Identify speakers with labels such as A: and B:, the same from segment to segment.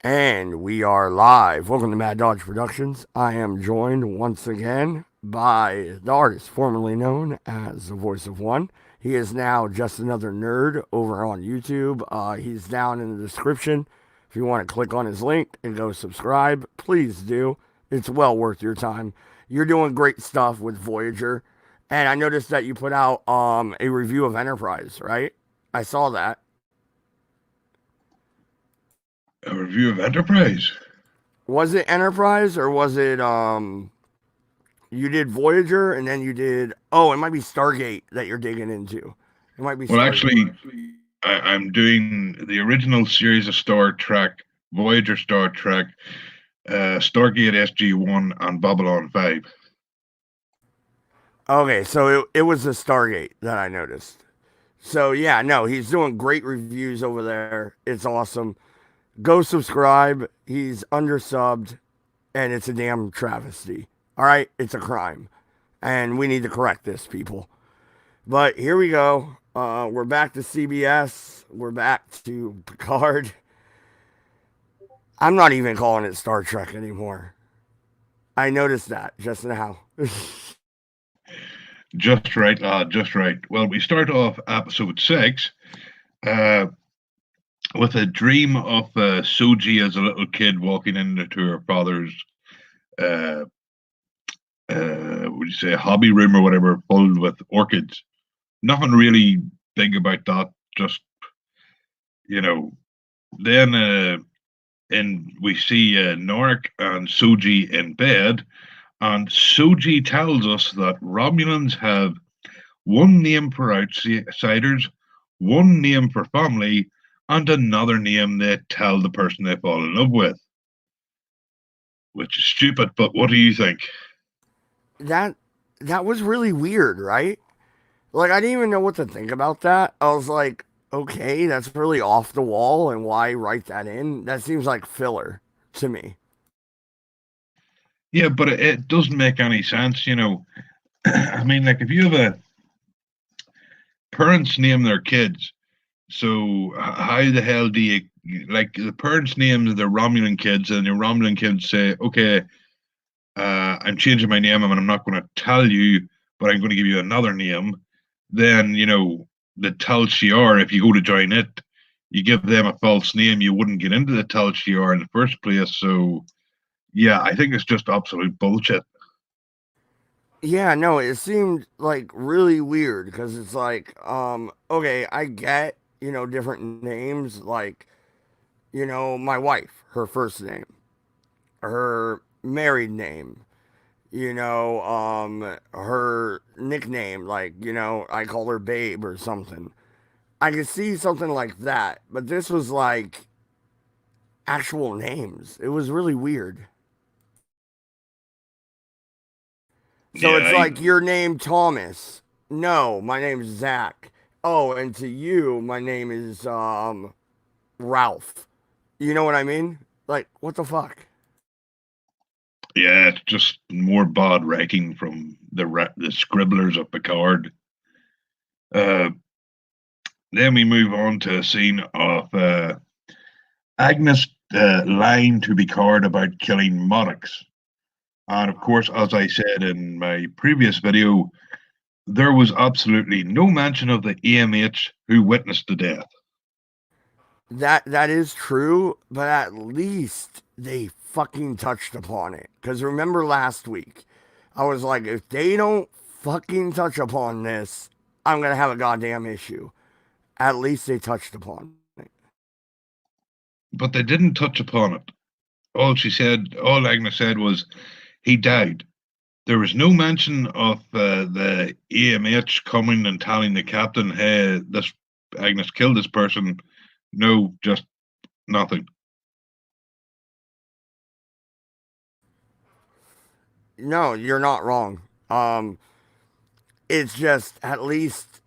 A: And we are live. Welcome to Mad Dodge Productions. I am joined once again by the artist formerly known as the Voice of One. He is now just another nerd over on YouTube. He's down in the description. If you want to click on his link and go subscribe, please do. It's well worth your time. You're doing great stuff with Voyager. And I noticed that you put out a review of Enterprise, right? I saw that.
B: A review of Enterprise.
A: Was it Enterprise or was it you did Voyager and then you did it might be Stargate that you're digging into. It might be
B: Well,
A: Stargate.
B: actually, I'm doing the original series of Star Trek, Voyager Star Trek, Stargate SG-1, and Babylon 5.
A: Okay, so it was the Stargate that I noticed. So yeah, no, he's doing great reviews over there. It's awesome. Go subscribe. He's undersubbed and it's a damn travesty. All right, it's a crime. And we need to correct this, people. But here we go. We're back to CBS. We're back to Picard. I'm not even calling it Star Trek anymore. I noticed that just now.
B: Just right, lad, just right. Well, we start off episode 6 uh, with a dream of Soji as a little kid walking into her father's, uh, would you say, hobby room or whatever, filled with orchids. Nothing really big about that, just, you know, then and we see Norik and Soji in bed, and Soji tells us that Romulans have one name for outsiders, one name for family, and another name they tell the person they fall in love with. Which is stupid, but what do you think?
A: that that was really weird, right? Like I didn't even know what to think about that. I was like, okay, that's really off the wall, and why write that in? That seems like filler to me.
B: Yeah, but it doesn't make any sense. I mean, like if you have a parents name their kids, so how the hell do you like the parents name their Romulan kids, and your Romulan kids say, okay, I'm changing my name and I'm not going to tell you, but I'm going to give you another name. Then, the Tal Shiar, if you go to join it, you give them a false name, you wouldn't get into the Tal Shiar in the first place. So, yeah, I think it's just absolute bullshit.
A: Yeah, no, it seemed like really weird because it's like, okay, I get different names, like my wife, her first name, her married name, her nickname, like, I call her Babe or something. I could see something like that, but this was like actual names. It was really weird. So
B: Yeah,
A: it's like your name Thomas. No, my name's Zach. Oh, and to you, my name is Ralph. You know what I mean? Like, what the fuck?
B: yeah, it's just more bad writing from the scribblers of Picard. Uh, then we move on to a scene of Agnes lying to Picard about killing Maddox. And of course, as I said in my previous video, there was absolutely no mention of the AMH who witnessed the death.
A: That is true, but at least they fucking touched upon it. Cause remember last week, I was like, if they don't fucking touch upon this, I'm gonna have a goddamn issue. At least they touched upon it.
B: But they didn't touch upon it. All Agnes said was, he died. There was no mention of the AMH coming and telling the captain, hey, this Agnes killed this person. No, just nothing.
A: No, you're not wrong. It's just at least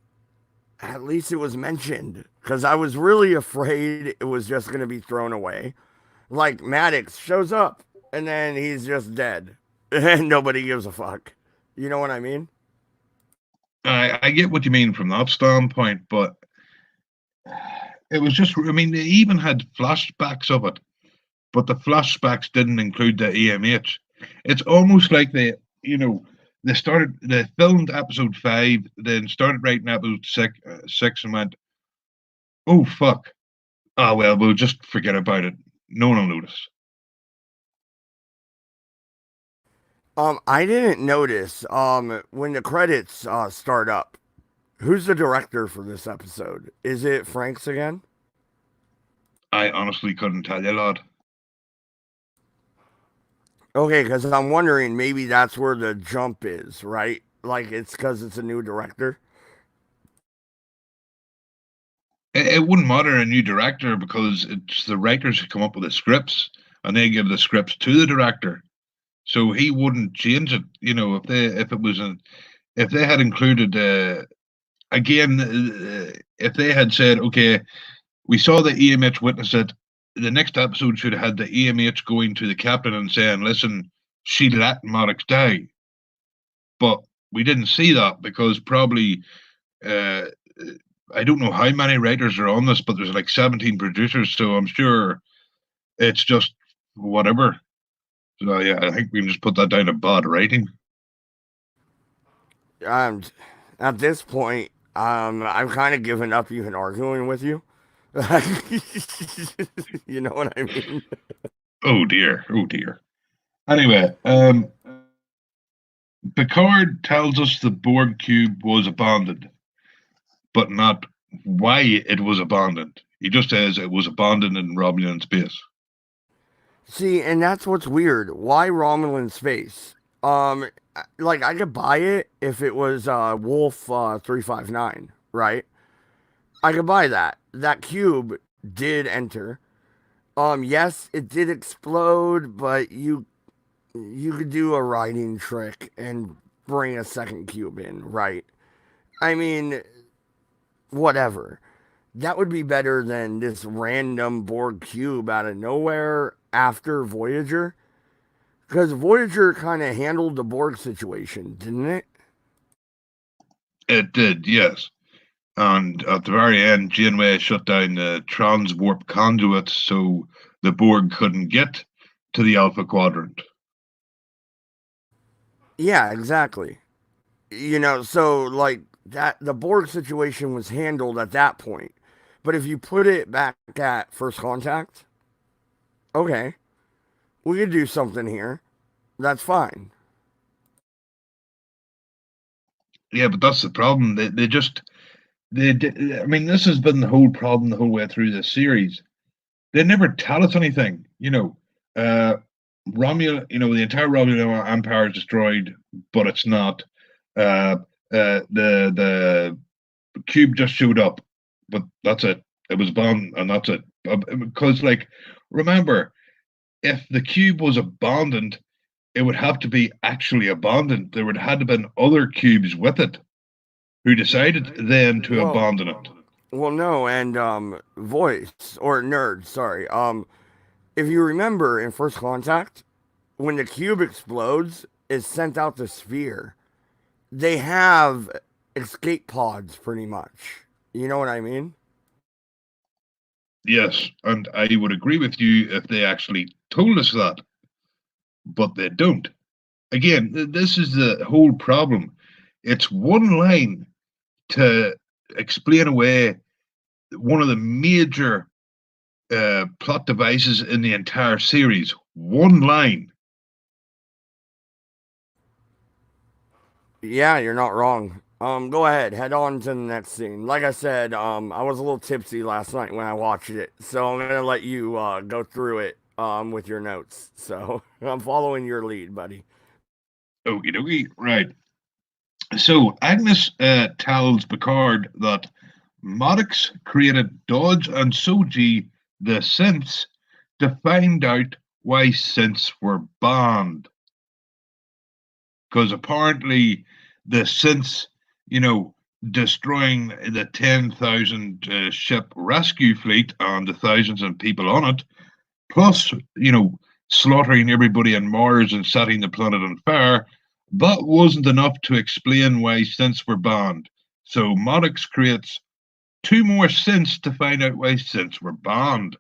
A: it was mentioned because I was really afraid it was just gonna be thrown away. Like Maddox shows up and then he's just dead and nobody gives a fuck. You know what I mean?
B: I get what you mean from that standpoint, but it was just, I mean, they even had flashbacks of it. but the flashbacks didn't include the EMH. It's almost like they filmed episode 5, then started writing episode 6 and went, oh fuck, ah well, we'll just forget about it. No one will notice.
A: I didn't notice when the credits start up. Who's the director for this episode? Is it Franks again?
B: I honestly couldn't tell you, lad.
A: Okay, because I'm wondering maybe that's where the jump is, right? Like it's because it's a new director.
B: It wouldn't matter a new director because it's the writers who come up with the scripts and they give the scripts to the director. So he wouldn't change it. If they had included if they had said, okay, we saw the EMH witness it, the next episode should have had the EMH going to the captain and saying, listen, she let Maddox die. But we didn't see that because probably, I don't know how many writers are on this, but there's like 17 producers, so I'm sure it's just whatever. So yeah, I think we can just put that down to bad writing.
A: At this point, I've kind of given up even arguing with you. You know what I mean?
B: Oh dear, oh dear. Anyway, Picard tells us the Borg cube was abandoned, but not why it was abandoned. He just says it was abandoned in Romulan space.
A: See, and that's what's weird. Why Romulan space? Like I could buy it if it was Wolf 359, right? I could buy that. That cube did enter. Yes, it did explode, but you could do a writing trick and bring a second cube in, right? I mean, whatever. That would be better than this random Borg cube out of nowhere after Voyager. Because Voyager kind of handled the Borg situation, didn't it?
B: It did, yes. And at the very end, Janeway shut down the transwarp conduits so the Borg couldn't get to the Alpha Quadrant.
A: Yeah, exactly. So like that, the Borg situation was handled at that point. But if you put it back at first contact, okay, we could do something here. That's fine.
B: Yeah, but that's the problem. I mean, this has been the whole problem the whole way through this series. They never tell us anything. Uh, Romulan, the entire Romulan Empire is destroyed, but it's not. Uh, the cube just showed up, but that's it. It was bombed, and that's it. Because, like, remember, if the cube was abandoned, it would have to be actually abandoned. There would have to been other cubes with it who decided then to abandon it.
A: Well, no, and voice or nerd, sorry. If you remember in First Contact, when the cube explodes, it's sent out the sphere. They have escape pods, pretty much. You know what I mean?
B: Yes, and I would agree with you if they actually told us that, but they don't. Again, this is the whole problem. It's one line to explain away one of the major plot devices in the entire series. One line.
A: Yeah, you're not wrong. Go ahead, head on to the next scene. Like I said, I was a little tipsy last night when I watched it, so I'm gonna let you go through it with your notes. So I'm following your lead, buddy.
B: Okie dokie, right. So Agnes tells Picard that Maddox created Dodge and Soji, the synths, to find out why synths were banned. Because apparently the synths, destroying the 10,000 ship rescue fleet and the thousands of people on it, plus, slaughtering everybody on Mars and setting the planet on fire, that wasn't enough to explain why synths were banned. So Maddox creates 2 more synths to find out why synths were banned.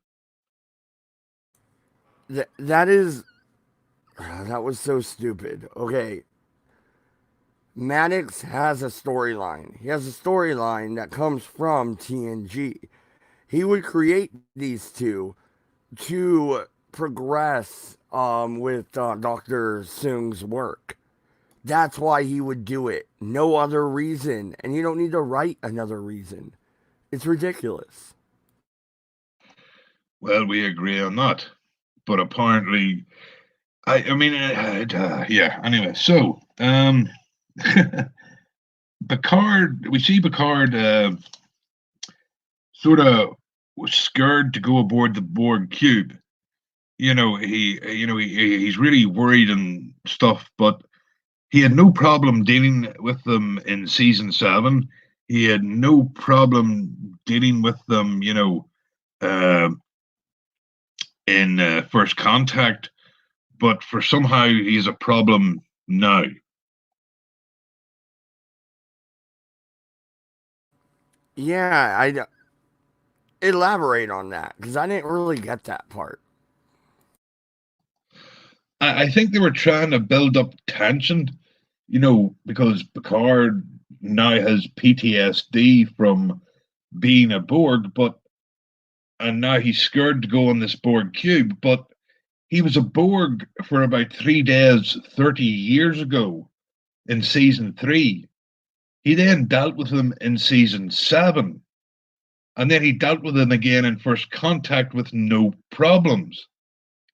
A: that is that was so stupid. Okay, Maddox has a storyline. He has a storyline that comes from TNG. He would create these two to progress with Dr. Soong's work. That's why he would do it. No other reason. And you don't need to write another reason. It's ridiculous.
B: Well, we agree on that. But apparently, I mean, yeah. Anyway, so Picard, we see Picard sort of was scared to go aboard the Borg cube. He's really worried and stuff, but he had no problem dealing with them in season 7. He had no problem dealing with them, uh, in First Contact. But for somehow he's a problem now.
A: Yeah, I elaborate on that because I didn't really get that part.
B: I think they were trying to build up tension, because Picard now has PTSD from being a Borg, and now he's scared to go on this Borg cube. But he was a Borg for about 3 days, 30 years ago in season 3. He then dealt with them in season 7, and then he dealt with them again in First Contact with no problems.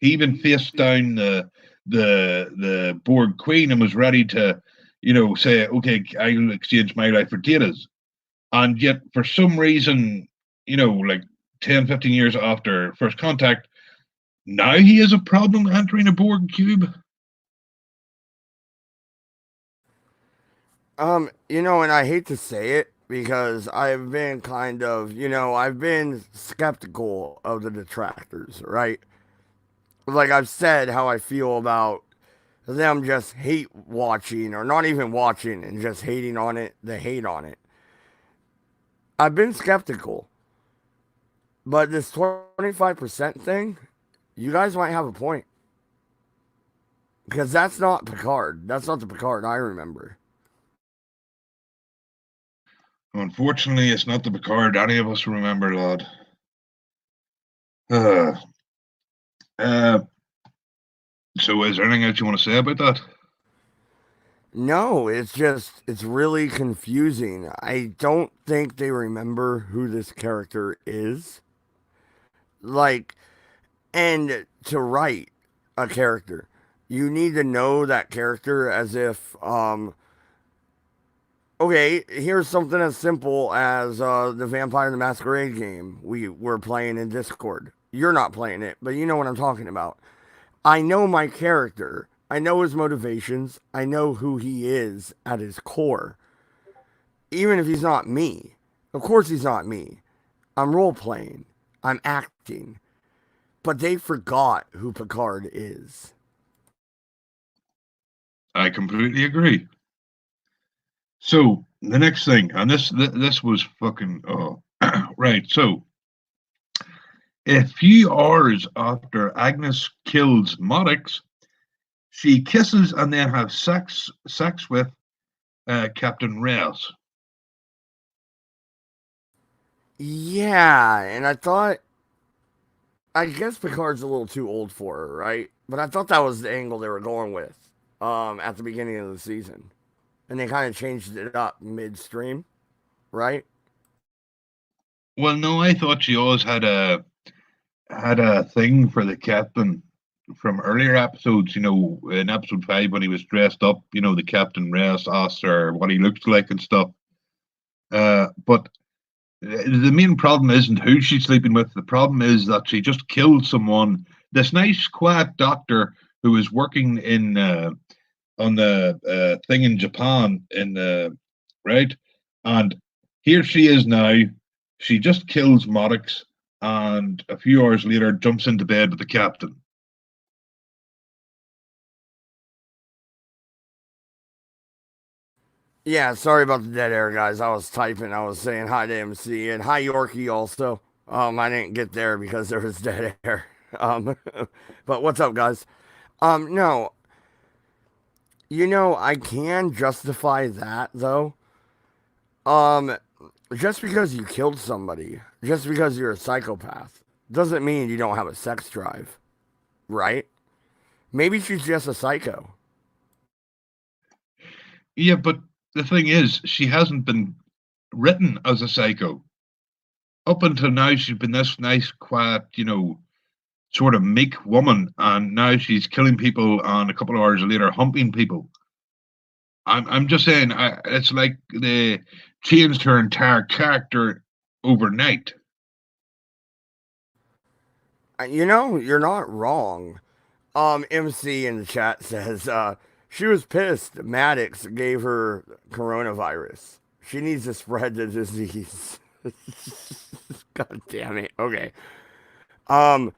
B: He even faced down the Borg Queen and was ready to, say, okay, I'll exchange my life for Data's. And yet, for some reason, like 10, 15 years after First Contact, now he has a problem entering a Borg cube.
A: And I hate to say it because I've been I've been skeptical of the detractors, right? Like I've said how I feel about them just hate watching or not even watching and just hating on it, the hate on it. I've been skeptical, but this 25% thing, you guys might have a point. Because that's not Picard. That's not the Picard I remember.
B: Unfortunately, it's not the Picard any of us remember, lad. Uh, uh, so, is there anything else you want to say about that?
A: No, it's really confusing. I don't think they remember who this character is. Like, and to write a character, you need to know that character as if, okay, here's something as simple as the Vampire the Masquerade game we were playing in Discord. You're not playing it, but you know what I'm talking about. I know my character. I know his motivations. I know who he is at his core. Even if he's not me. Of course he's not me. I'm role playing. I'm acting. But they forgot who Picard is.
B: I completely agree. So the next thing, and this was fucking right. So a few hours after Agnes kills Maddox, she kisses and then has sex with Captain Reyes.
A: Yeah, and I guess Picard's a little too old for her, right? But I thought that was the angle they were going with at the beginning of the season. And they kind of changed it up midstream, right?
B: Well, no, I thought she always had a thing for the captain from earlier episodes. In episode 5 when he was dressed up, the Captain Reyes asked her what he looks like and stuff. But the main problem isn't who she's sleeping with. The problem is that she just killed someone. This nice, quiet doctor who was working in on the thing in Japan, right, and here she is now. She just kills Maddox, and a few hours later jumps into bed with the captain.
A: Yeah, sorry about the dead air, guys. I was typing. I was saying hi to MC and hi Yorkie also. I didn't get there because there was dead air. Um, but what's up, guys? No, I can justify that though. Um, just because you killed somebody, just because you're a psychopath, doesn't mean you don't have a sex drive, right? Maybe she's just a psycho.
B: Yeah, but the thing is, she hasn't been written as a psycho. Up until now, she's been this nice, quiet, sort of meek woman, and now she's killing people and a couple of hours later humping people. I'm just saying, it's like they changed her entire character overnight.
A: You're not wrong. MC in the chat says, she was pissed. Maddox gave her coronavirus. She needs to spread the disease. God damn it. Okay. Um,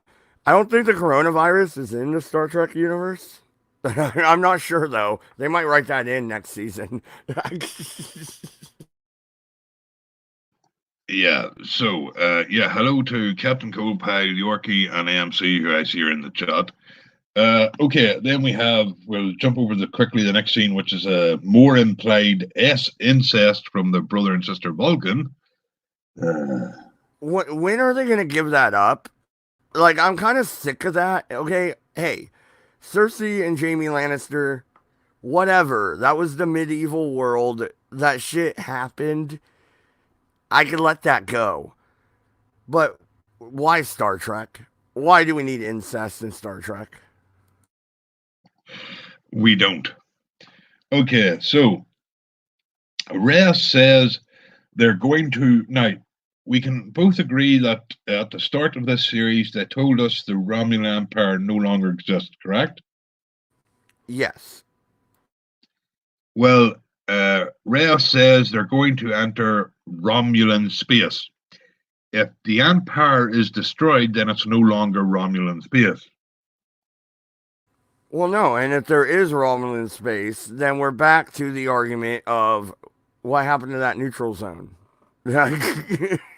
A: I don't think the coronavirus is in the Star Trek universe. I'm not sure though. They might write that in next season.
B: Yeah, so, hello to Captain Coldpile, Yorkie, and AMC, who I see are in the chat. Okay, then we'll jump over quickly the next scene, which is more implied incest from the brother and sister Vulcan.
A: When are they gonna give that up? Like, I'm kind of sick of that. Okay, hey, Cersei and Jaime Lannister, whatever. That was the medieval world. That shit happened. I could let that go. But why Star Trek? Why do we need incest in Star Trek?
B: We don't. Okay, so Reyes says they're going to now. We can both agree that at the start of this series, they told us the Romulan Empire no longer exists, correct?
A: Yes.
B: Well, Reyes says they're going to enter Romulan space. If the Empire is destroyed, then it's no longer Romulan space.
A: Well, no, and if there is Romulan space, then we're back to the argument of what happened to that neutral zone.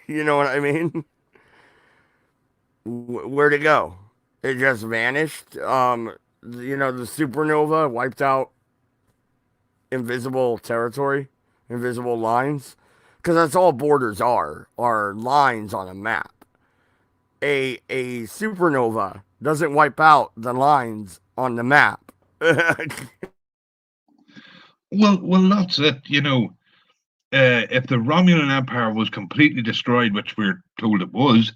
A: You know what I mean? Where'd it go? It just vanished. The supernova wiped out invisible territory, invisible lines, because that's all borders are lines on a map. A supernova doesn't wipe out the lines on the map.
B: Well, that's it. If the Romulan Empire was completely destroyed, which we're told it was,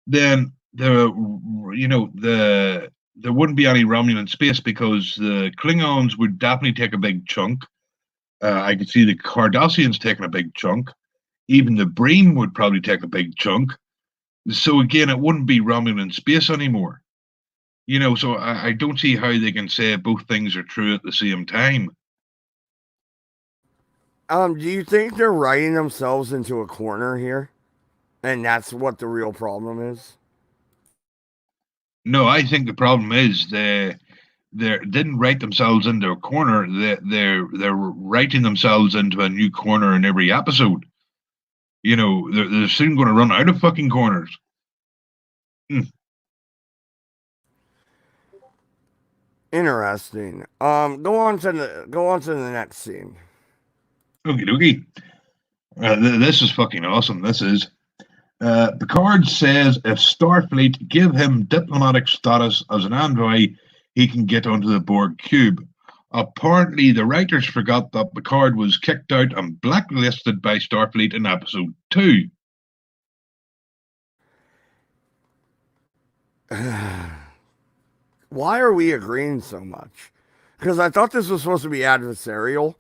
B: then there wouldn't be any Romulan space because the Klingons would definitely take a big chunk. I could see the Cardassians taking a big chunk. Even the Breen would probably take a big chunk. So again, it wouldn't be Romulan space anymore. So I don't see how they can say both things are true at the same time.
A: Do you think they're writing themselves into a corner here? And that's what the real problem is?
B: No, I think the problem is they didn't write themselves into a corner. They're writing themselves into a new corner in every episode. They're soon going to run out of fucking corners.
A: Interesting. Go on to the next scene.
B: Okie dokie. This is fucking awesome. This is. Picard says if Starfleet give him diplomatic status as an envoy, he can get onto the Borg cube. Apparently, the writers forgot that Picard was kicked out and blacklisted by Starfleet in episode 2.
A: Why are we agreeing so much? Because I thought this was supposed to be adversarial.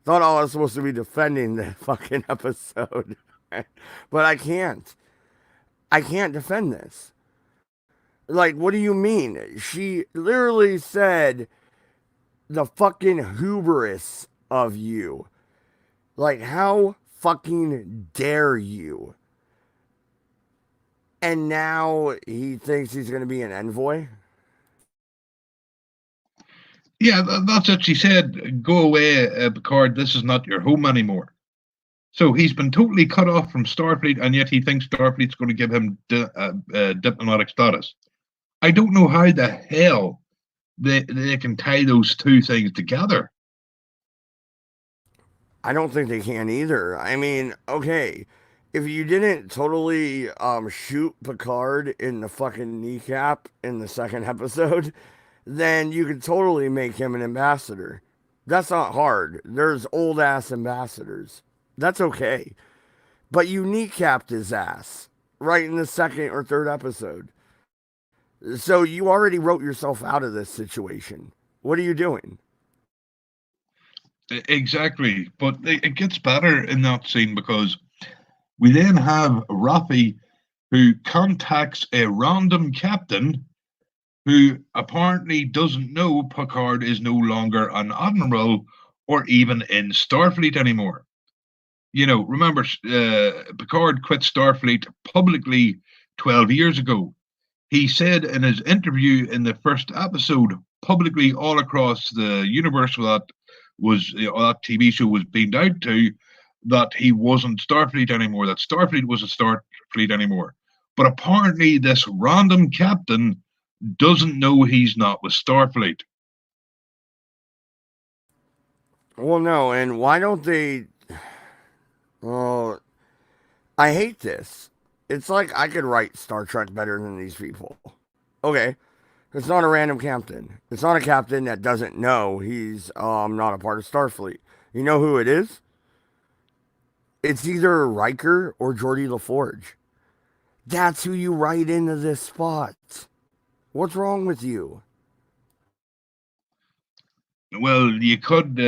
A: Thought I was supposed to be defending the fucking episode. But I can't. I can't defend this. Like, what do you mean? She literally said the fucking hubris of you. Like, how fucking dare you? And now he thinks he's going to be an envoy?
B: Yeah, that's it. She said, go away, Picard, this is not your home anymore. So he's been totally cut off from Starfleet, and yet he thinks Starfleet's going to give him diplomatic status. I don't know how the hell they can tie those two things together.
A: I don't think they can either. I mean, okay, if you didn't totally shoot Picard in the fucking kneecap in the second episode, then you could totally make him an ambassador. That's not hard. There's old ass ambassadors. That's okay. But you kneecapped his ass right in the second or third episode. So you already wrote yourself out of this situation. What are you doing?
B: Exactly, but it gets better in that scene because we then have Rafi who contacts a random captain who apparently doesn't know Picard is no longer an admiral or even in Starfleet anymore. You know, remember, Picard quit Starfleet publicly 12 years ago. He said in his interview in the first episode, publicly all across the universe that was that TV show was beamed out to, that he wasn't Starfleet anymore, that Starfleet wasn't Starfleet anymore. But apparently, this random captain doesn't know he's not with Starfleet.
A: Well, no, and why don't they? Well, I hate this. It's like I could write Star Trek better than these people. Okay, it's not a random captain. It's not a captain that doesn't know he's not a part of Starfleet. You know who it is? It's either Riker or Geordie LaForge. That's who you write into this spot. What's wrong with you?
B: Well, you can't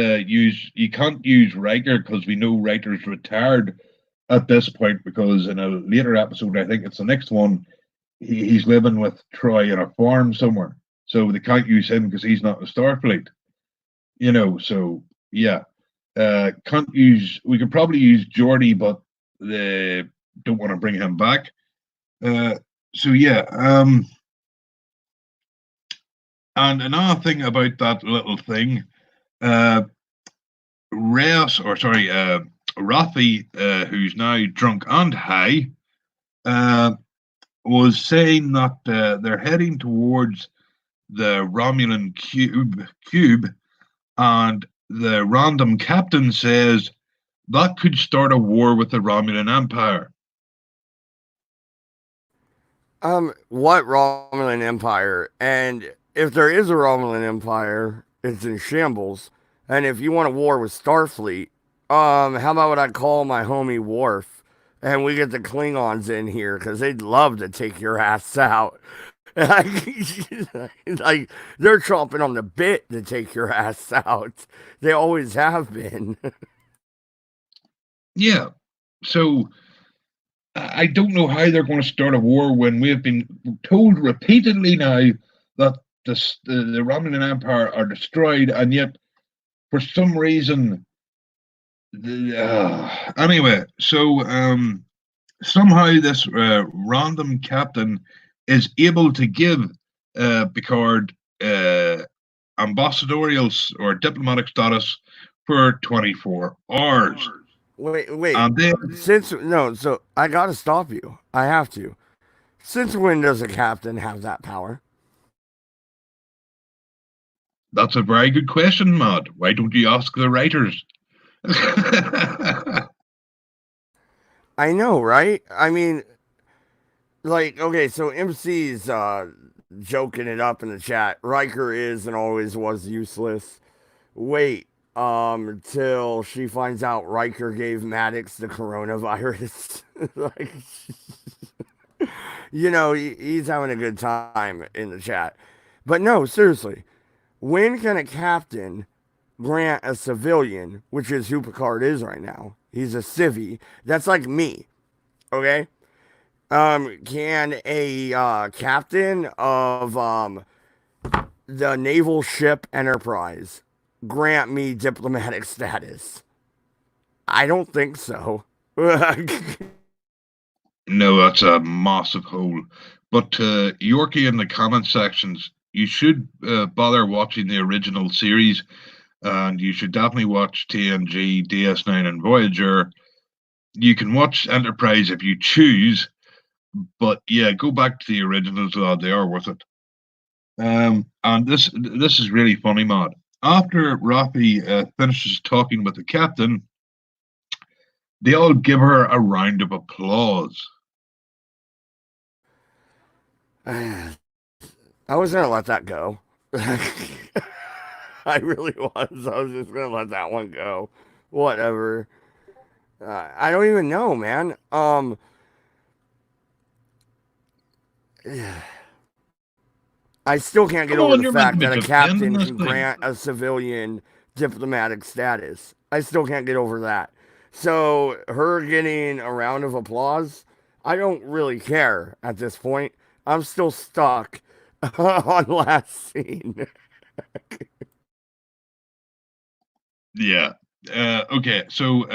B: use Riker because we know Riker's retired at this point because in a later episode, I think it's the next one, he's living with Troy in a farm somewhere. So they can't use him because he's not in Starfleet. You know, so yeah. Can't use we could probably use Geordie, but they don't want to bring him back. Uh, so yeah, and another thing about that little thing, uh, Rafi, who's now drunk and high, uh, was saying that they're heading towards the Romulan cube, and the random captain says that could start a war with the Romulan Empire.
A: What Romulan Empire? And if there is a Romulan Empire, it's in shambles. And if you want a war with Starfleet, how about what I call my homie Worf, and we get the Klingons in here because they'd love to take your ass out. Like they're chomping on the bit to take your ass out. They always have been.
B: Yeah, so I don't know how they're going to start a war when we have been told repeatedly now that the Romulan Empire are destroyed, and yet for some reason, anyway, so somehow this random captain is able to give Picard ambassadorial or diplomatic status for 24 hours.
A: Wait.
B: And then
A: Since no, so I gotta stop you. I have to. Since when does a captain have that power?
B: that's a very good question, Matt. Why don't you ask the writers?
A: I know, right? I mean, like, okay, so MC's joking it up in the chat. Riker is and always was useless. Wait, till she finds out Riker gave Maddox the coronavirus. Like, he's having a good time in the chat. But no, seriously, when can a captain grant a civilian, which is who Picard is right now? He's a civvy. That's like me, okay? Can a captain of the naval ship Enterprise grant me diplomatic status? I don't think so.
B: No, that's a massive hole. But Yorkie in the comment sections, you should bother watching the original series, and you should definitely watch TNG, DS9, and Voyager. You can watch Enterprise if you choose, but yeah, go back to the originals. They are worth it. And this is really funny, Matt. After Rafi finishes talking with the captain, they all give her a round of applause.
A: I was gonna let that go. I really was. I was just gonna let that one go. Whatever. I don't even know, man. I still can't get
B: Come
A: over
B: on,
A: the
B: you're meant
A: fact
B: to be
A: that a
B: defending
A: captain
B: this
A: can
B: thing.
A: grant a civilian diplomatic status. I still can't get over that. So her getting a round of applause, I don't really care at this point. I'm still stuck on last scene.
B: Yeah. Okay. So,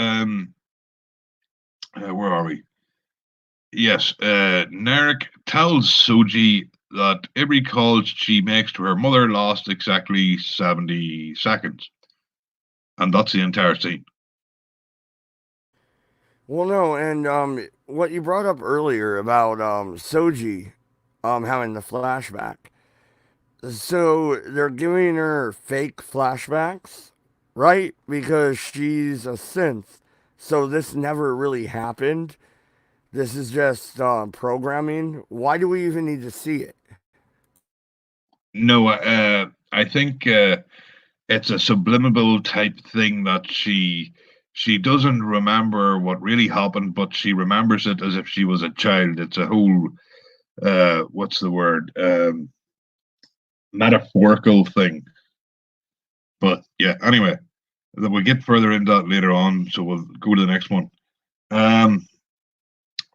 B: where are we? Yes. Narek tells Soji that every call she makes to her mother lasts exactly 70 seconds, and that's the entire scene.
A: Well, no, and what you brought up earlier about Soji having the flashback. So they're giving her fake flashbacks, right? Because she's a synth. So this never really happened. This is just programming. Why do we even need to see it?
B: No, I think it's a subliminal type thing that she doesn't remember what really happened, but she remembers it as if she was a child. It's a whole what's the word metaphorical thing. But yeah, anyway, we'll get further into that later on, so we'll go to the next one. Um,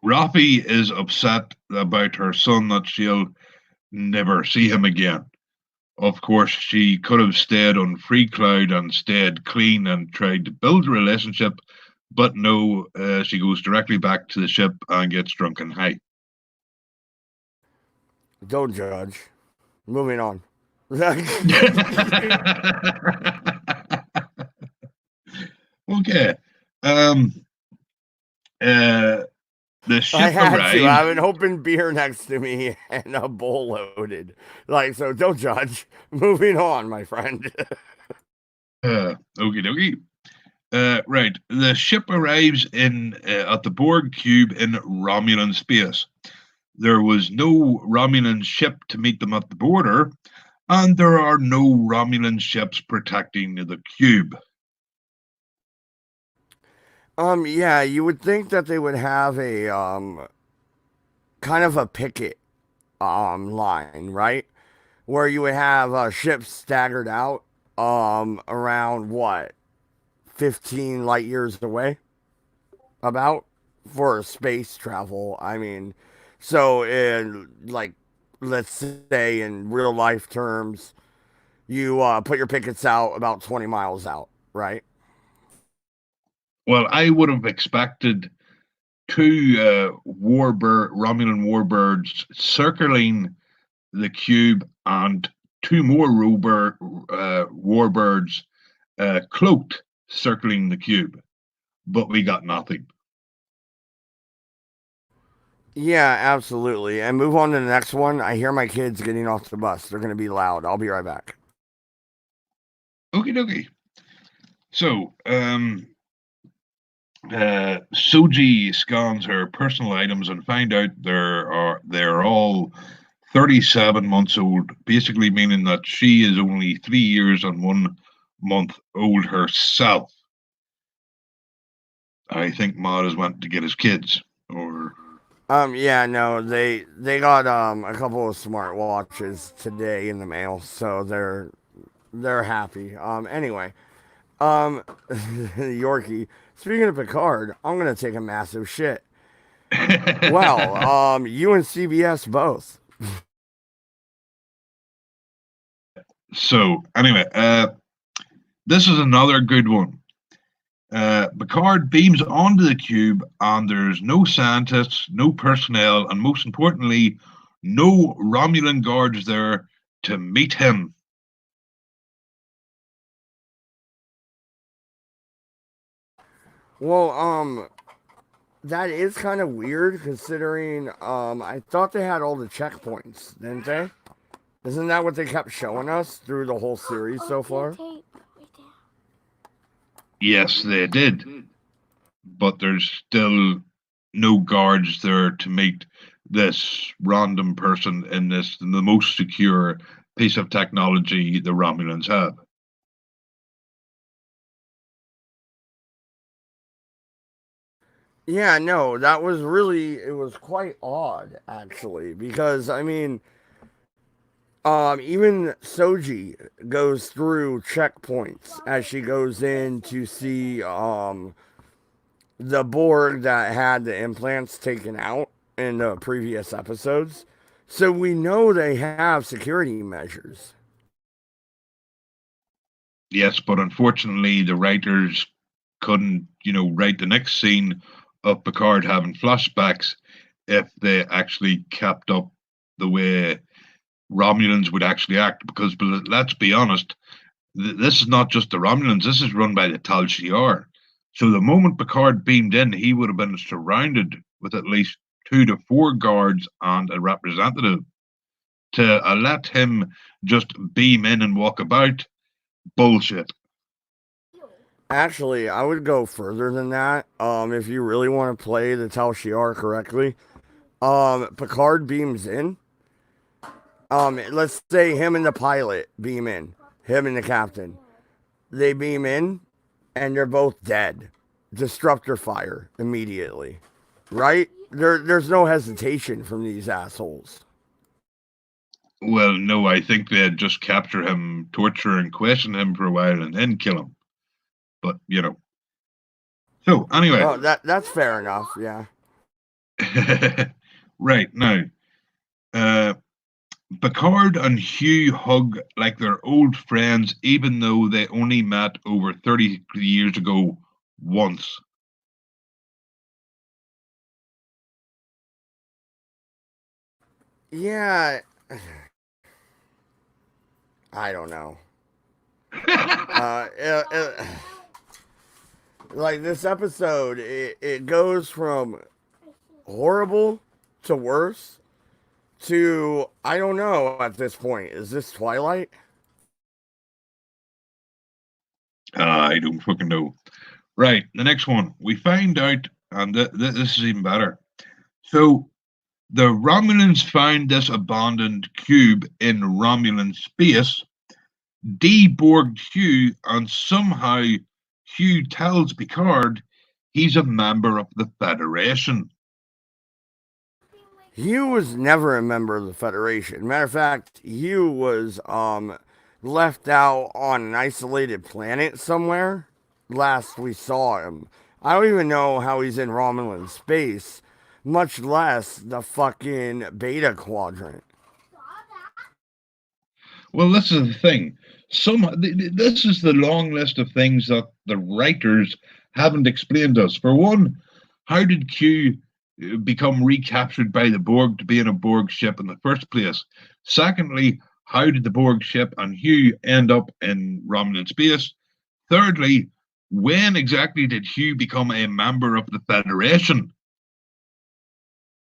B: Rafi is upset about her son that she'll never see him again. Of course, she could have stayed on Free Cloud and stayed clean and tried to build a relationship, but no, she goes directly back to the ship and gets drunk and high.
A: Don't judge. Moving on.
B: Okay. Um, uh, the
A: I
B: ship
A: had to. I
B: arrives.
A: have an open beer next to me and a bowl loaded. Like, so don't judge. Moving on, my friend.
B: Okie dokie. Right. The ship arrives in at the Borg cube in Romulan space. There was no Romulan ship to meet them at the border, and there are no Romulan ships protecting the cube.
A: Yeah, you would think that they would have a kind of a picket line, right? Where you would have ships staggered out around what 15 light years away about for space travel. I mean, so in like let's say in real life terms, you put your pickets out about 20 miles out, right?
B: Well, I would have expected two Romulan warbirds circling the cube and two more warbirds cloaked circling the cube, but we got nothing.
A: Yeah, absolutely. And move on to the next one. I hear my kids getting off the bus. They're going to be loud. I'll be right back.
B: Okie dokie. So, Soji scans her personal items and find out they're all 37 months old, basically meaning that she is only 3 years and 1 month old herself. I think Ma has went to get his kids, or
A: Yeah, no, they got a couple of smart watches today in the mail, so they're happy. Anyway, Yorkie. Speaking of Picard, I'm gonna take a massive shit. Well, you and CBS both.
B: so anyway, this is another good one. Picard beams onto the cube, and there's no scientists, no personnel, and most importantly, no Romulan guards there to meet him.
A: Well, that is kind of weird considering I thought they had all the checkpoints, didn't they? Isn't that what they kept showing us through the whole series so far?
B: Yes, they did, but there's still no guards there to meet this random person in this the most secure piece of technology the Romulans have.
A: Yeah, no, that was really, it was quite odd actually, because I mean, even Soji goes through checkpoints as she goes in to see the Borg that had the implants taken out in the previous episodes. So we know they have security measures.
B: Yes, but unfortunately, the writers couldn't, write the next scene of Picard having flashbacks if they actually kept up the way Romulans would actually act. Because let's be honest, this is not just the Romulans. This is run by the Tal Shiar. So the moment Picard beamed in, he would have been surrounded with at least 2 to 4 guards and a representative. To let him just beam in and walk about, bullshit.
A: Actually, I would go further than that. If you really want to play the Tal Shiar correctly, Picard beams in. Let's say him and the pilot beam in, him and the captain. They beam in, and they're both dead. Disruptor fire immediately, right? There's no hesitation from these assholes.
B: Well, no, I think they'd just capture him, torture and question him for a while, and then kill him. But So anyway,
A: Oh, that's fair enough. Yeah.
B: right now, uh, Picard and Hugh hug like they're old friends, even though they only met over 30 years ago once.
A: Yeah. I don't know. Uh, it, it, like this episode, it goes from horrible to worse to I don't know at this point. Is this Twilight?
B: I don't fucking know. Right, the next one. We find out, and this is even better. So, the Romulans find this abandoned cube in Romulan space, deborged Hugh, and somehow Hugh tells Picard he's a member of the Federation.
A: Hugh was never a member of the Federation. Matter of fact, Hugh was left out on an isolated planet somewhere. Last we saw him, I don't even know how he's in Romulan space, much less the fucking Beta Quadrant.
B: Well, this is the thing. This is the long list of things that the writers haven't explained to us. For one, how did Q become recaptured by the Borg to be in a Borg ship in the first place? Secondly, how did the Borg ship and Hugh end up in Romulan space? Thirdly, when exactly did Hugh become a member of the Federation?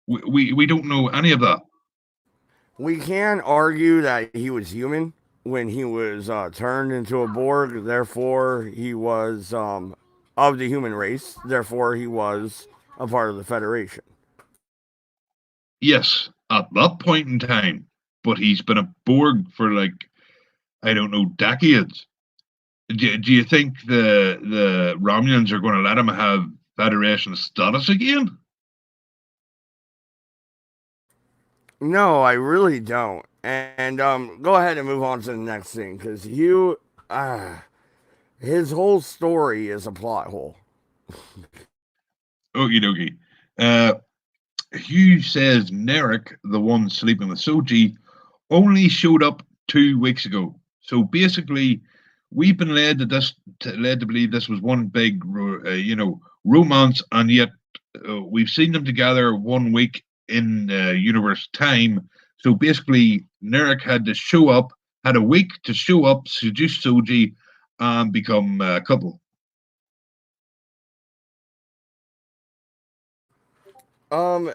B: We don't know any of that.
A: We can argue that he was human when he was turned into a Borg. Therefore, he was of the human race. Therefore, he was a part of the Federation.
B: Yes, at that point in time, but he's been a Borg for like I don't know decades. Do you think the Romulans are going to let him have Federation status again?
A: No, I really don't. And go ahead and move on to the next thing because you, his whole story is a plot hole.
B: Okie dokie. Uh, Hugh says Narek, the one sleeping with Soji, only showed up 2 weeks ago. So basically, we've been led to believe this was one big, romance, and yet we've seen them together 1 week in universe time. So basically, Narek had to show up, had a week to show up, seduce Soji, and become a couple.
A: Um,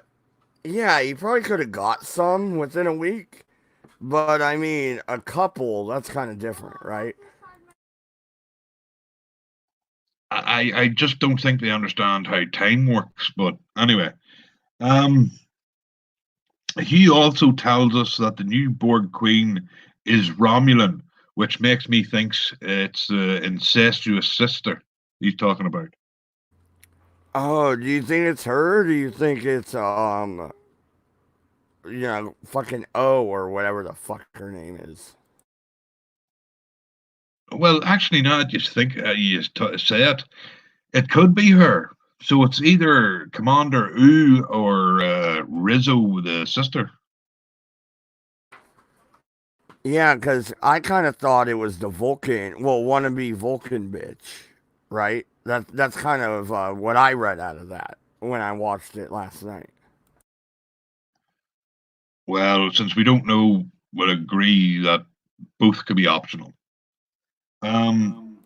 A: yeah, he probably could have got some within a week, But I mean, a couple, that's kind of different, right?
B: I just don't think they understand how time works. But anyway, um, he also tells us that the new Borg Queen is Romulan, which makes me think it's the incestuous sister he's talking about.
A: Oh, do you think it's her? Or do you think it's fucking O or whatever the fuck her name is?
B: Well, actually, now that you think say it, it could be her. So it's either Commander Oo or Rizzo, the sister.
A: Yeah, because I kind of thought it was the Vulcan, well, wannabe Vulcan bitch, right? That's kind of what I read out of that when I watched it last night.
B: Well, since we don't know, we'll agree that both could be optional. Um,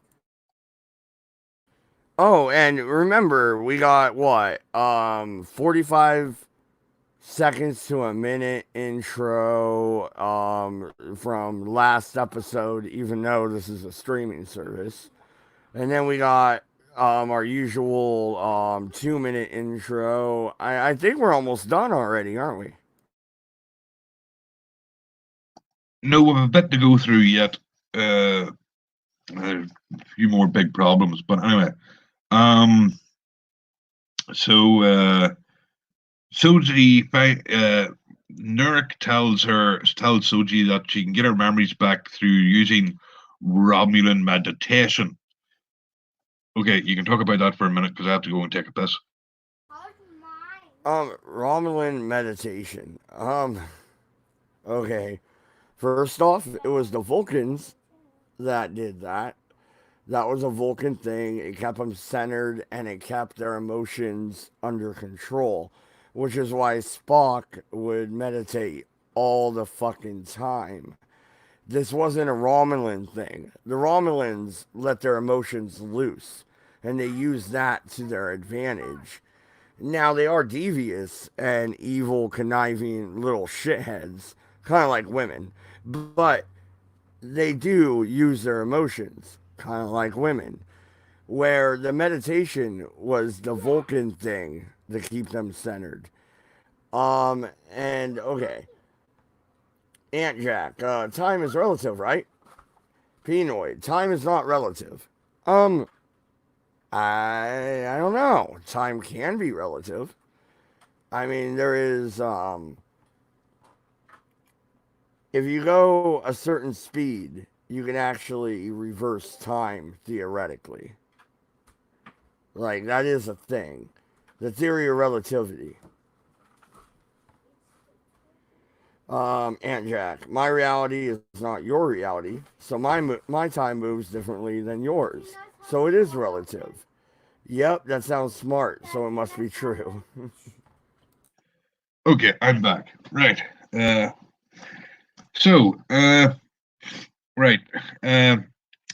A: Oh, and remember, we got what? 45 seconds to a minute intro from last episode, even though this is a streaming service. And then we got our usual 2 minute intro. I think we're almost done already, aren't we?
B: no, we have a bit to go through yet. Uh, a few more big problems, but anyway. Um, so Soji, Nurik tells Soji that she can get her memories back through using Romulan meditation. Okay, you can talk about that for a minute because I have to go and take a piss.
A: Romulan meditation. Okay. First off, it was the Vulcans that did that. That was a Vulcan thing. It kept them centered and it kept their emotions under control, which is why Spock would meditate all the fucking time. This wasn't a Romulan thing. The Romulans let their emotions loose and they used that to their advantage. Now they are devious and evil, conniving little shitheads, kind of like women, but they do use their emotions, kind of like women. Where the meditation was the Vulcan thing to keep them centered. And okay, Aunt Jack, time is relative, right? Penoid, time is not relative. Um, I don't know. Time can be relative. I mean, there is if you go a certain speed, you can actually reverse time theoretically. Like that is a thing. The theory of relativity. Aunt Jack, my reality is not your reality, so my time moves differently than yours. So it is relative. Yep, that sounds smart, so it must be true.
B: Okay, I'm back. Right. Uh, so, uh, right. Uh,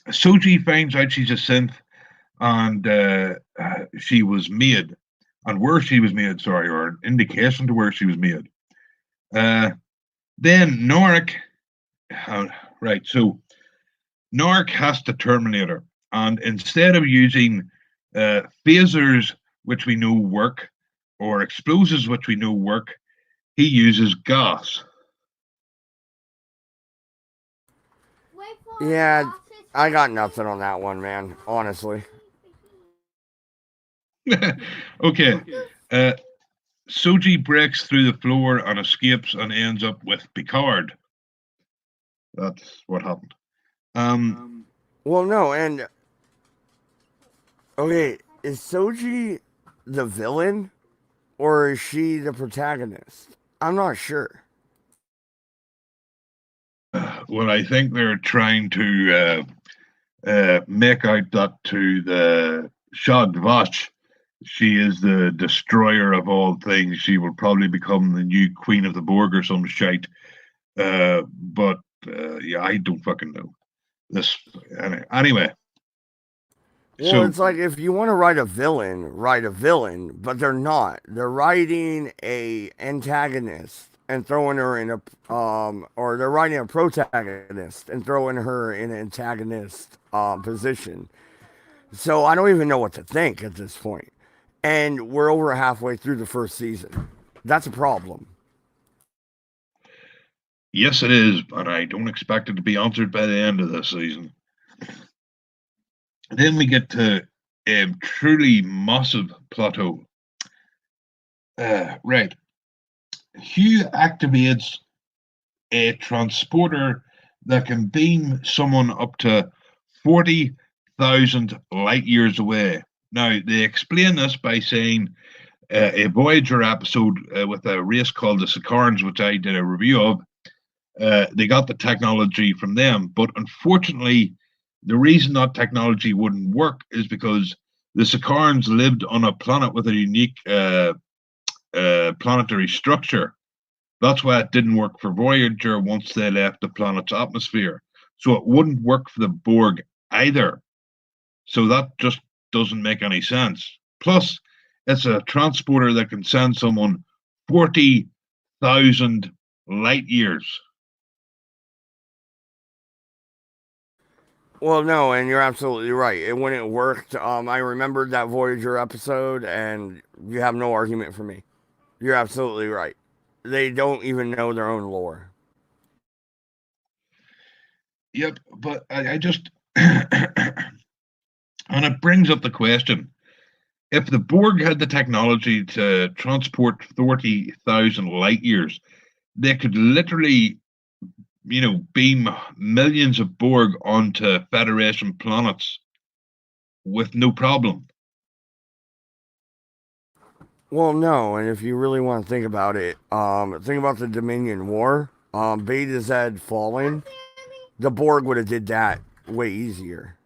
B: Soji finds out she's a synth and she was made, and where she was made, sorry, or an indication to where she was made. Uh, then Norik, uh, right, so Norik has to terminate her, and instead of using phasers, which we know work, or explosives, which we know work, he uses gas.
A: Yeah, I got nothing on that one, man, honestly.
B: Okay. Uh, Soji breaks through the floor and escapes and ends up with Picard. That's what happened. Um,
A: Well, no, and okay, is Soji the villain or is she the protagonist? I'm not sure.
B: well, I think they're trying to make out that to the Shad Vash, she is the destroyer of all things. She will probably become the new queen of the Borg or some shite. But yeah, I don't fucking know this. Anyway,
A: Well,
B: so
A: it's like if you want to write a villain, but they're not. They're writing a antagonist, and throwing her in a or they're writing a protagonist and throwing her in an antagonist position. So I don't even know what to think at this point. And we're over halfway through the first season. That's a problem.
B: Yes, it is, but I don't expect it to be answered by the end of this season. Then we get to a truly massive plateau. Right. Hugh activates a transporter that can beam someone up to 40,000 light years away. Now, they explain this by saying a Voyager episode with a race called the Sicarans, which I did a review of, they got the technology from them. But unfortunately, the reason that technology wouldn't work is because the Sicarans lived on a planet with a unique planetary structure. That's why it didn't work for Voyager once they left the planet's atmosphere. So it wouldn't work for the Borg either. So that just doesn't make any sense. Plus, it's a transporter that can send someone 40,000 light years.
A: Well, no, and you're absolutely right. It wouldn't work. I remembered that Voyager episode, and you have no argument for me. You're absolutely right. They don't even know their own lore.
B: Yep, but I just. And it brings up the question, if the Borg had the technology to transport 40,000 light years, they could literally, beam millions of Borg onto Federation planets with no problem.
A: Well, no, and if you really want to think about it, think about the Dominion War, Beta Z falling. The Borg would have did that way easier.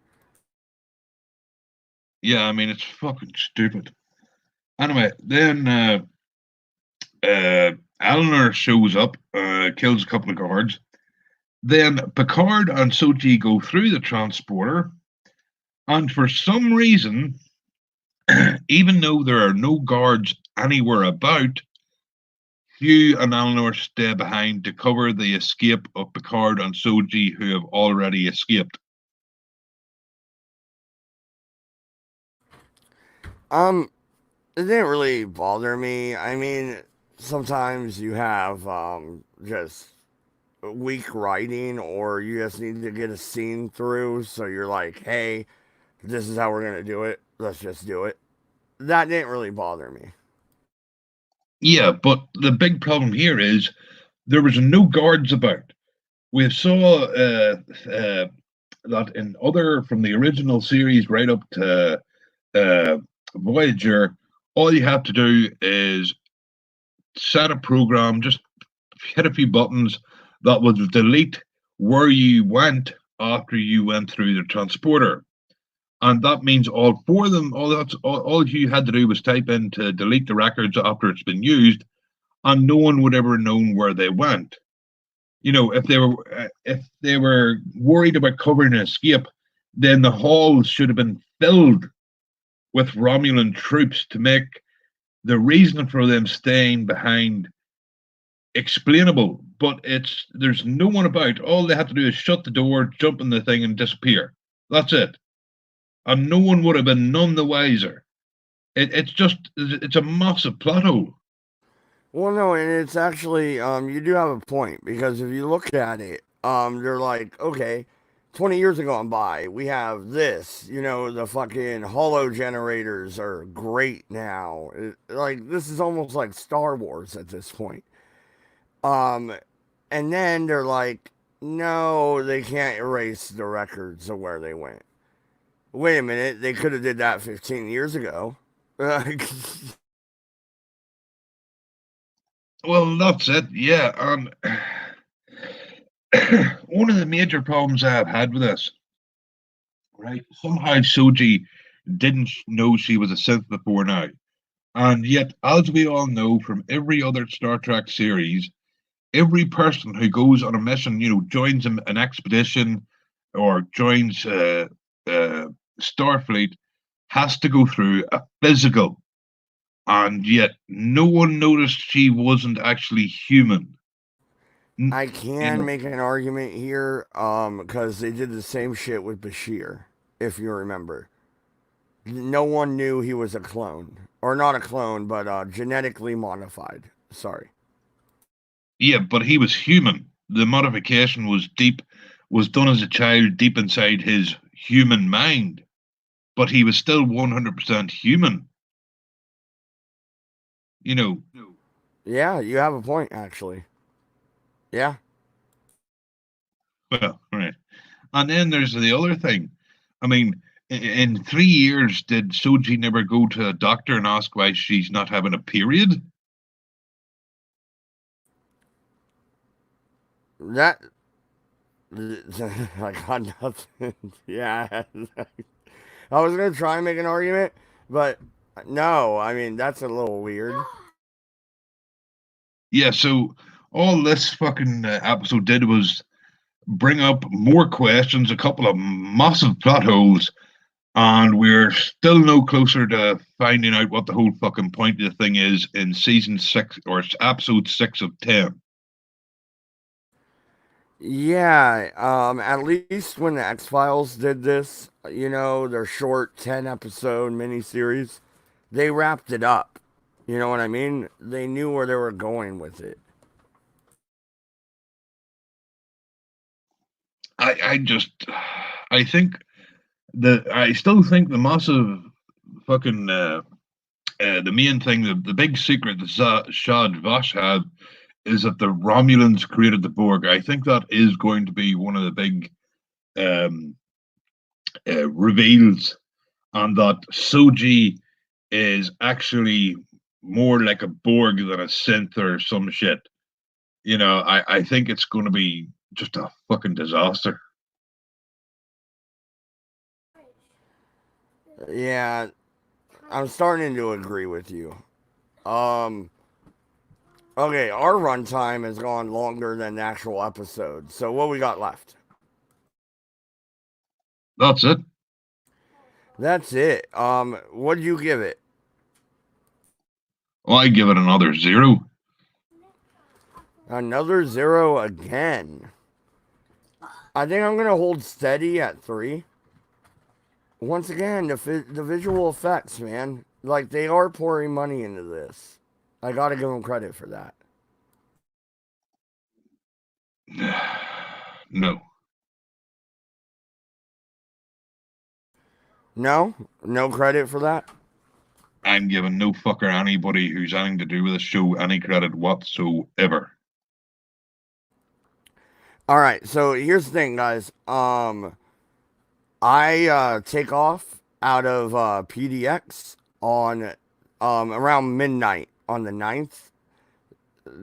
B: Yeah, I mean, it's fucking stupid. Anyway, then Eleanor shows up, kills a couple of guards. Then Picard and Soji go through the transporter, and for some reason, even though there are no guards anywhere about, Hugh and Eleanor stay behind to cover the escape of Picard and Soji, who have already escaped.
A: It didn't really bother me. I mean, sometimes you have just weak writing, or you just need to get a scene through. So you're like, hey, this is how we're gonna do it. Let's just do it. That didn't really bother me.
B: Yeah, but the big problem here is there was no guards about. We saw that in other from the original series right up to uh, Voyager, all you have to do is set a program, just hit a few buttons that would delete where you went after you went through the transporter. And that means all four of them, all you had to do was type in to delete the records after it's been used, and no one would ever known where they went. If they were worried about covering an escape, then the halls should have been filled with Romulan troops to make the reason for them staying behind explainable. But there's no one about. All they have to do is shut the door, jump in the thing, and disappear. That's it. And no one would have been none the wiser. It's a massive plot hole.
A: Well, no, and it's actually you do have a point, because if you look at it, they're like, okay, 20 years have gone by. We have this, the fucking holo generators are great now. Like, this is almost like Star Wars at this point. Um, and then they're like, no, they can't erase the records of where they went. Wait a minute, they could have did that 15 years ago.
B: Well, that's it. Yeah. One of the major problems I've had with this, right? Somehow Soji didn't know she was a synth before now. And yet, as we all know from every other Star Trek series, every person who goes on a mission, joins an expedition or joins Starfleet has to go through a physical. and yet no one noticed she wasn't actually human.
A: I
B: You
A: can
B: know,
A: make an argument here, because they did the same shit with Bashir, if you remember. No one knew he was a clone, or not a clone, but genetically modified. Sorry.
B: yeah, but he was human. The modification was done as a child deep inside his human mind, but he was still 100% human. You know,
A: Yeah, you have a point, actually. Yeah.
B: well, right. And then there's the other thing. I mean, in 3 years, did Soji never go to a doctor and ask why she's not having a period?
A: That. I got nothing. Yeah. I was going to try and make an argument, but no, I mean, that's a little weird.
B: Yeah, so all this fucking episode did was bring up more questions, a couple of massive plot holes, and we're still no closer to finding out what the whole fucking point of the thing is in season 6 or episode 6 of 10.
A: Yeah, at least when the X Files did this, their short 10 episode miniseries, they wrapped it up. You know what I mean? They knew where they were going with it.
B: I just, I think I still think the massive fucking, the main thing, the big secret that Shad Vash had is that the Romulans created the Borg. I think that is going to be one of the big um, reveals, and that Soji is actually more like a Borg than a synth or some shit. I think it's going to be just a fucking disaster.
A: Yeah, I'm starting to agree with you. Um, okay, our runtime has gone longer than the actual episode. So what we got left?
B: That's it.
A: That's it. What do you give it?
B: Well, I give it another 0.
A: Another 0 again. I think I'm gonna hold steady at 3. Once again, the visual effects, man, like they are pouring money into this. I gotta give them credit for that.
B: No.
A: No, no credit for that.
B: I'm giving no fucker anybody who's anything to do with the show any credit whatsoever.
A: All right, so here's the thing, guys. I take off out of PDX on around midnight on the 9th,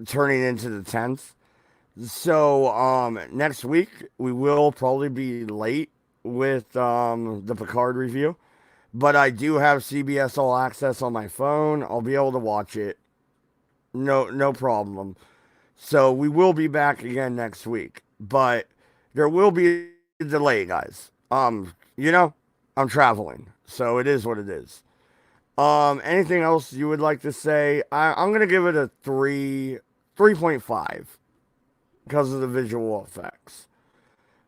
A: turning into the 10th. So next week we will probably be late with the Picard review, but I do have CBS All Access on my phone. I'll be able to watch it. No problem. So we will be back again next week, but there will be a delay, guys. I'm traveling, so it is what it is. Anything else you would like to say? I'm gonna give it a 3.5 because of the visual effects.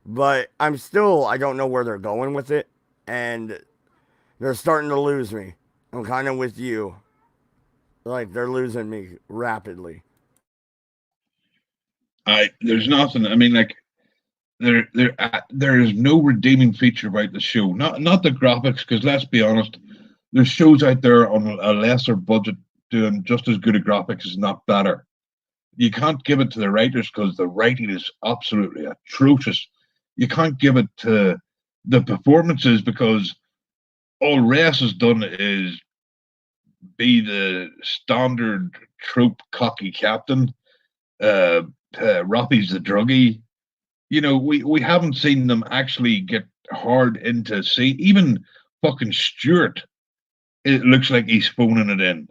A: But I don't know where they're going with it, and they're starting to lose me. I'm kind of with you. Like, they're losing me rapidly.
B: There's nothing. I mean, like there is no redeeming feature about the show. Not the graphics, because let's be honest, there's shows out there on a lesser budget doing just as good a graphics, is not better. You can't give it to the writers because the writing is absolutely atrocious. You can't give it to the performances because all Reyes has done is be the standard trope cocky captain. Rafi's the druggie. We haven't seen them actually get hard into see even fucking Stewart. It looks like he's phoning it in.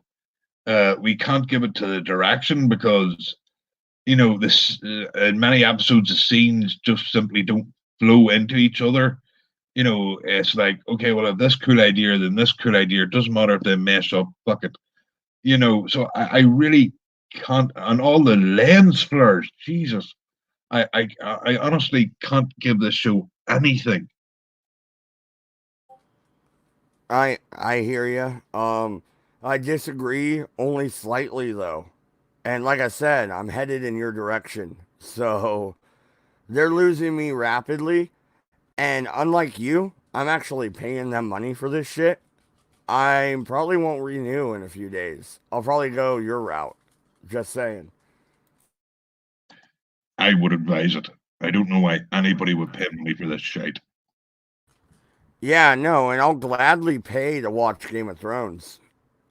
B: We can't give it to the direction because this in many episodes the scenes just simply don't flow into each other. It's like, okay, well, if this cool idea, then this cool idea. It doesn't matter if they mess up. Fuck it. So I really can't, and all the lens flares, Jesus, I honestly can't give this show anything.
A: I hear you. I disagree only slightly though. And like I said, I'm headed in your direction. So they're losing me rapidly. And unlike you, I'm actually paying them money for this shit. I probably won't renew in a few days. I'll probably go your route. Just saying.
B: I would advise it. I don't know why anybody would pay money for this shite.
A: Yeah, no, and I'll gladly pay to watch Game of Thrones.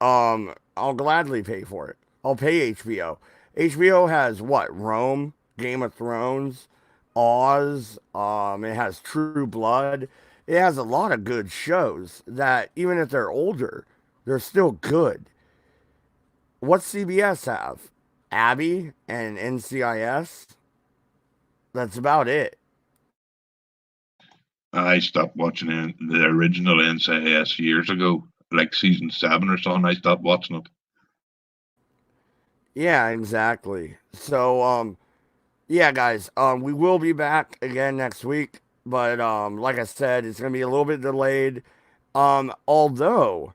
A: I'll gladly pay for it. I'll pay HBO. HBO has what? Rome, Game of Thrones, Oz. It has True Blood. It has a lot of good shows that even if they're older, they're still good. What's CBS have? Abby and NCIS. That's about it.
B: I stopped watching the original NCIS years ago, like season 7 or something. I stopped watching it.
A: Yeah, exactly. So, yeah, guys, we will be back again next week, but like I said, it's gonna be a little bit delayed. Although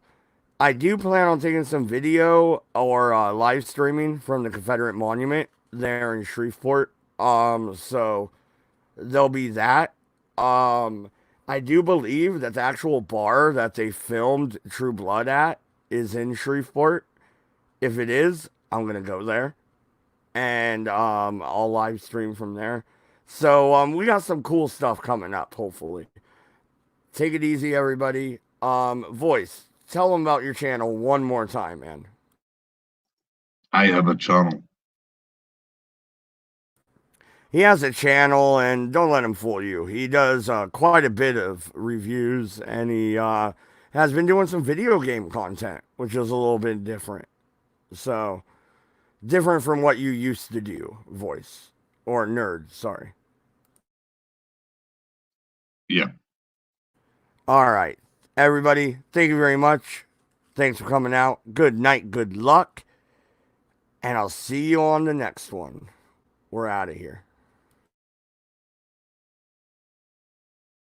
A: I do plan on taking some video or live streaming from the Confederate Monument there in Shreveport. So there'll be that. Um, I do believe that the actual bar that they filmed True Blood at is in Shreveport. If it is, I'm gonna go there and I'll live stream from there. So we got some cool stuff coming up. Hopefully, take it easy, everybody. Voice, tell them about your channel one more time, man.
B: I have a channel.
A: He has a channel, and don't let him fool you. He does quite a bit of reviews, and he has been doing some video game content, which is a little bit different. So different from what you used to do, voice or nerd. Sorry.
B: Yeah.
A: All right. Everybody, thank you very much. Thanks for coming out. Good night, good luck. And I'll see you on the next one. We're out of here.